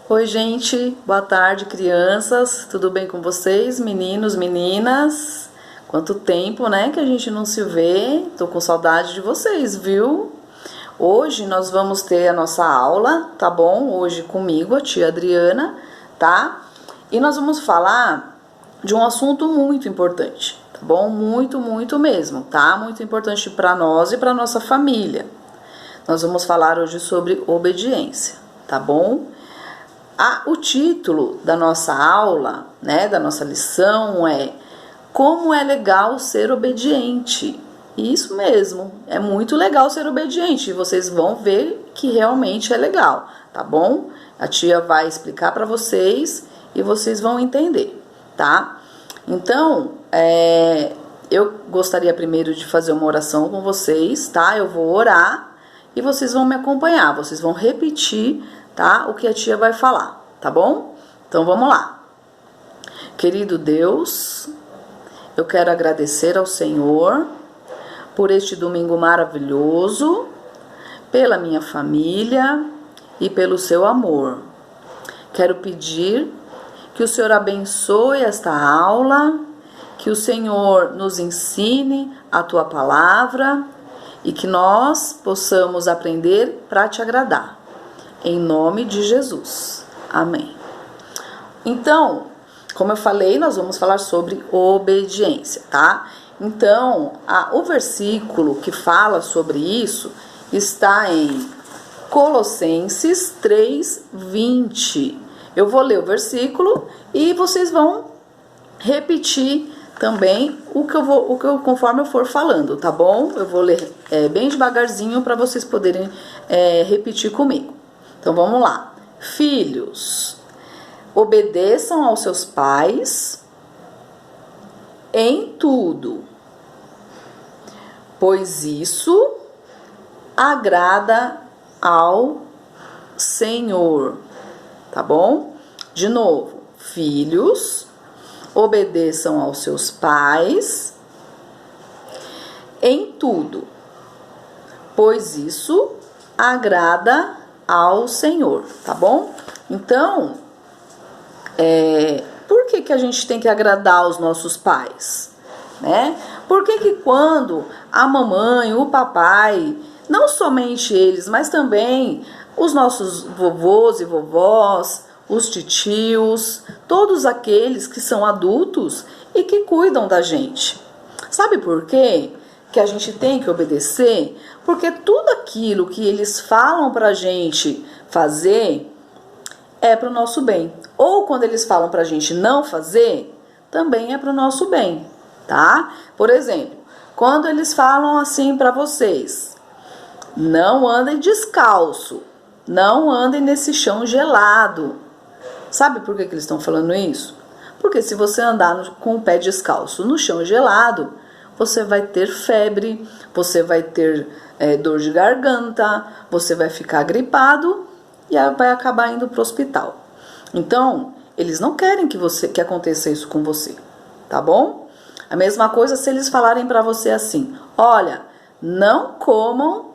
Oi, gente, boa tarde, crianças, tudo bem com vocês, meninos, meninas? Quanto tempo, né, que a gente não se vê, tô com saudade de vocês, viu? Hoje nós vamos ter a nossa aula, tá bom? Hoje comigo, a tia Adriana, tá? E nós vamos falar de um assunto muito importante, tá bom? Muito mesmo, tá? Muito importante para nós e para nossa família. Nós vamos falar hoje sobre obediência, tá bom? O título da nossa aula, né, da nossa lição é Como é legal ser obediente. Isso mesmo, é muito legal ser obediente e vocês vão ver que realmente é legal, tá bom? A tia vai explicar para vocês e vocês vão entender, tá? Então, eu gostaria primeiro de fazer uma oração com vocês, tá? Eu vou orar e vocês vão me acompanhar, vocês vão repetir, tá? O que a tia vai falar, tá bom? Então vamos lá. Querido Deus, eu quero agradecer ao Senhor por este domingo maravilhoso, pela minha família e pelo seu amor. Quero pedir que o Senhor abençoe esta aula, que o Senhor nos ensine a tua palavra e que nós possamos aprender para te agradar. Em nome de Jesus. Amém. Então, como eu falei, nós vamos falar sobre obediência, tá? Então, o versículo que fala sobre isso está em Colossenses 3:20. Eu vou ler o versículo e vocês vão repetir também conforme eu for falando, tá bom? Eu vou ler bem devagarzinho para vocês poderem repetir comigo. Então vamos lá. Filhos, obedeçam aos seus pais em tudo, pois isso agrada ao Senhor, tá bom? De novo, filhos, obedeçam aos seus pais em tudo, pois isso agrada ao Senhor, tá bom? Então, por que a gente tem que agradar os nossos pais, né? Por que quando a mamãe, o papai, não somente eles, mas também os nossos vovôs e vovós, os titios, todos aqueles que são adultos e que cuidam da gente. Sabe por quê que a gente tem que obedecer? Porque tudo aquilo que eles falam pra gente fazer é pro nosso bem. Ou quando eles falam pra gente não fazer, também é pro nosso bem, tá? Por exemplo, quando eles falam assim pra vocês: não andem descalço, não andem nesse chão gelado. Sabe por que eles estão falando isso? Porque se você andar com o pé descalço no chão gelado, você vai ter febre, você vai ter dor de garganta, você vai ficar gripado e vai acabar indo para o hospital. Então, eles não querem que aconteça isso com você, tá bom? A mesma coisa se eles falarem para você assim: olha, não comam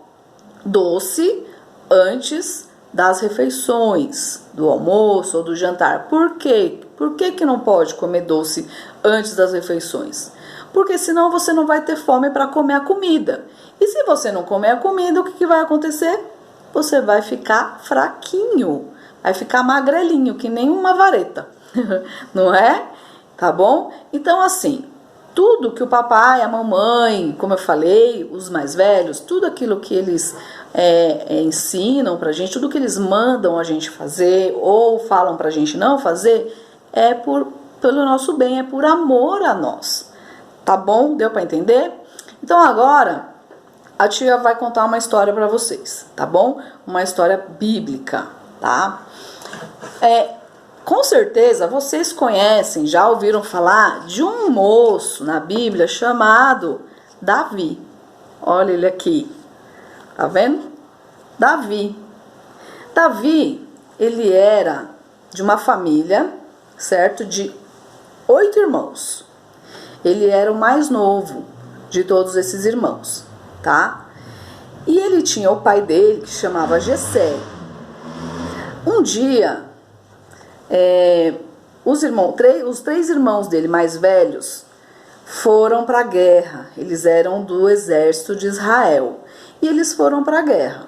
doce antes das refeições, do almoço ou do jantar. Por quê? Por que não pode comer doce antes das refeições? Porque senão você não vai ter fome para comer a comida. E se você não comer a comida, o que vai acontecer? Você vai ficar fraquinho, vai ficar magrelinho, que nem uma vareta, não é? Tá bom? Então, assim, tudo que o papai, a mamãe, como eu falei, os mais velhos, tudo aquilo que eles ensinam pra gente, tudo que eles mandam a gente fazer ou falam pra gente não fazer, é pelo nosso bem, é por amor a nós. Tá bom? Deu pra entender? Então agora a tia vai contar uma história pra vocês, tá bom? Uma história bíblica, tá? Com certeza vocês conhecem, já ouviram falar de um moço na Bíblia chamado Davi. Olha ele aqui, tá vendo? Davi, ele era de uma família, certo? De 8 irmãos. Ele era o mais novo de todos esses irmãos, tá? E ele tinha o pai dele que chamava Jessé. Um dia os três irmãos dele mais velhos foram para a guerra. Eles eram do exército de Israel e eles foram para a guerra.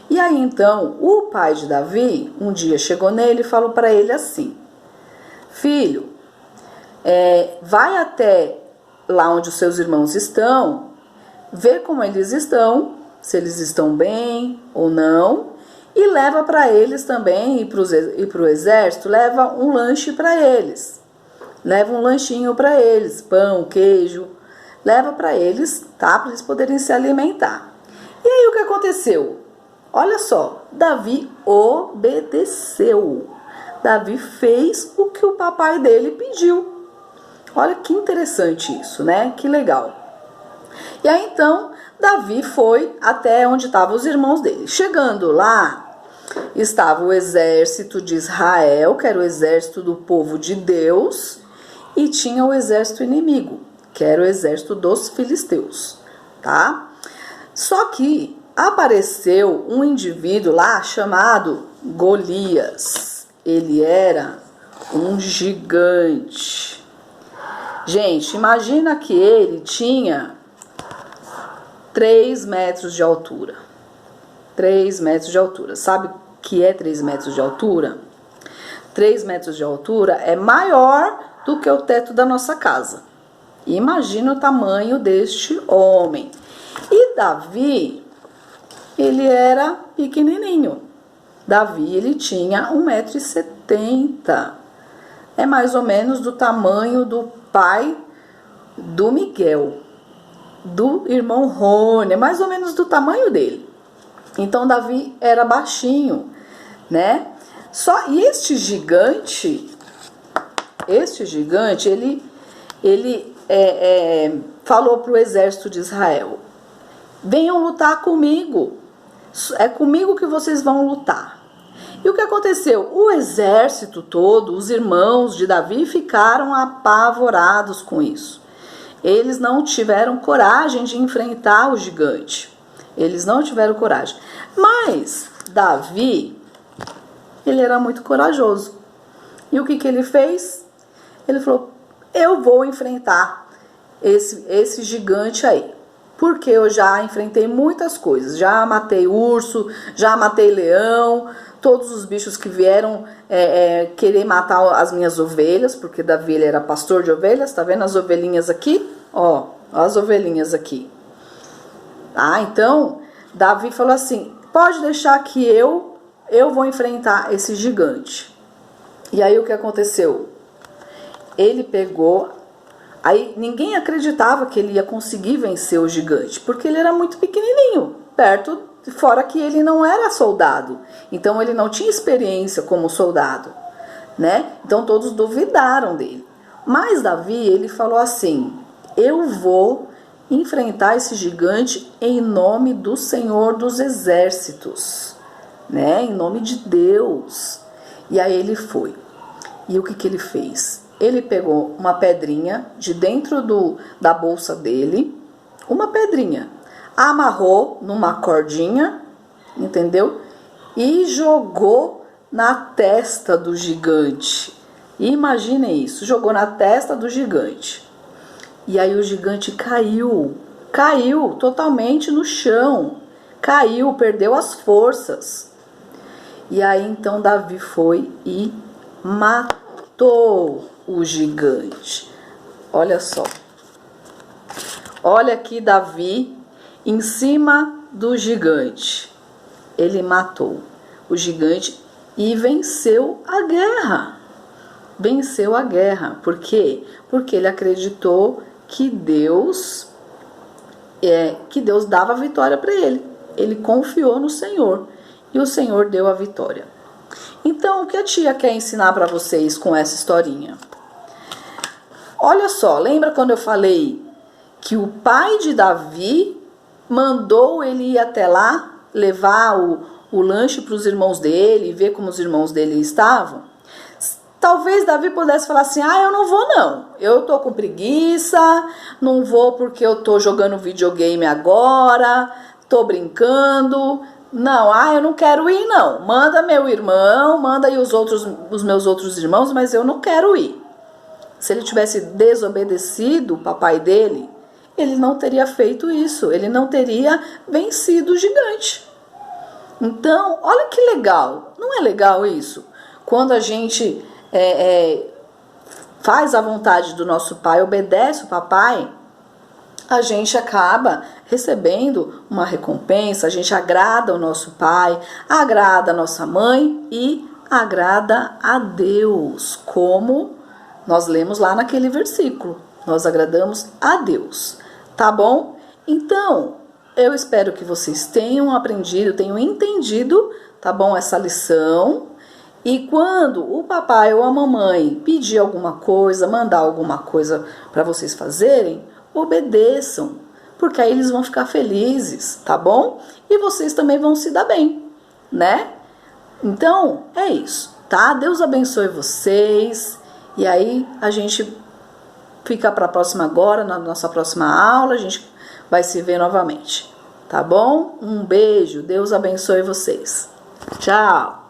E aí então o pai de Davi um dia chegou nele e falou para ele assim: filho, vai até lá onde os seus irmãos estão, vê como eles estão, se eles estão bem ou não, e leva para eles também, e para o exército, leva um lanche para eles. Leva um lanchinho para eles, pão, queijo, leva para eles, tá? Para eles poderem se alimentar. E aí o que aconteceu? Olha só, Davi obedeceu. Davi fez o que o papai dele pediu. Olha que interessante isso, né? Que legal. E aí então, Davi foi até onde estavam os irmãos dele. Chegando lá, estava o exército de Israel, que era o exército do povo de Deus, e tinha o exército inimigo, que era o exército dos filisteus, tá? Só que apareceu um indivíduo lá chamado Golias. Ele era um gigante. Gente, imagina que ele tinha 3 metros de altura. 3 metros de altura. Sabe o que é 3 metros de altura? 3 metros de altura é maior do que o teto da nossa casa. Imagina o tamanho deste homem. E Davi, ele era pequenininho. Davi, ele tinha 1,70 m. É mais ou menos do tamanho do pai do Miguel, do irmão Rony, é mais ou menos do tamanho dele. Então Davi era baixinho, né? E este gigante, ele falou para o exército de Israel: venham lutar comigo, é comigo que vocês vão lutar. E o que aconteceu? O exército todo, os irmãos de Davi, ficaram apavorados com isso. Eles não tiveram coragem de enfrentar o gigante. Eles não tiveram coragem. Mas Davi, ele era muito corajoso. E o que ele fez? Ele falou: eu vou enfrentar esse gigante aí. Porque eu já enfrentei muitas coisas. Já matei urso, já matei leão, todos os bichos que vieram querer matar as minhas ovelhas, porque Davi ele era pastor de ovelhas. Tá vendo as ovelhinhas aqui? Ó, as ovelhinhas aqui. Ah, então Davi falou assim: pode deixar que eu vou enfrentar esse gigante. E aí o que aconteceu? Ele pegou. Aí ninguém acreditava que ele ia conseguir vencer o gigante, porque ele era muito pequenininho, fora que ele não era soldado. Então ele não tinha experiência como soldado, né? Então todos duvidaram dele. Mas Davi, ele falou assim: eu vou enfrentar esse gigante em nome do Senhor dos Exércitos, né? Em nome de Deus. E aí ele foi. E o que ele fez? Ele pegou uma pedrinha de dentro da bolsa dele, uma pedrinha, amarrou numa cordinha, entendeu? E jogou na testa do gigante. Imaginem isso, jogou na testa do gigante. E aí o gigante caiu totalmente no chão, caiu, perdeu as forças. E aí então Davi foi e matou o gigante. Olha só. Olha aqui Davi em cima do gigante. Ele matou o gigante e venceu a guerra. Venceu a guerra. Por quê? Porque ele acreditou que Deus dava a vitória para ele. Ele confiou no Senhor e o Senhor deu a vitória. Então, o que a tia quer ensinar para vocês com essa historinha? Olha só, lembra quando eu falei que o pai de Davi mandou ele ir até lá, levar o lanche para os irmãos dele, ver como os irmãos dele estavam? Talvez Davi pudesse falar assim: eu não vou não, eu tô com preguiça, não vou porque eu tô jogando videogame agora, tô brincando, Não, eu não quero ir não. Manda meu irmão, manda aí os meus outros irmãos, mas eu não quero ir. Se ele tivesse desobedecido o papai dele, ele não teria feito isso, ele não teria vencido o gigante. Então, olha que legal, não é legal isso? Quando a gente faz a vontade do nosso pai, obedece o papai, a gente acaba recebendo uma recompensa, a gente agrada o nosso pai, agrada a nossa mãe e agrada a Deus, como nós lemos lá naquele versículo. Nós agradamos a Deus, tá bom? Então, eu espero que vocês tenham aprendido, tenham entendido, tá bom, essa lição. E quando o papai ou a mamãe pedir alguma coisa, mandar alguma coisa para vocês fazerem, obedeçam, porque aí eles vão ficar felizes, tá bom? E vocês também vão se dar bem, né? Então, é isso, tá? Deus abençoe vocês. E aí, a gente fica para a próxima agora, na nossa próxima aula, a gente vai se ver novamente, tá bom? Um beijo, Deus abençoe vocês. Tchau!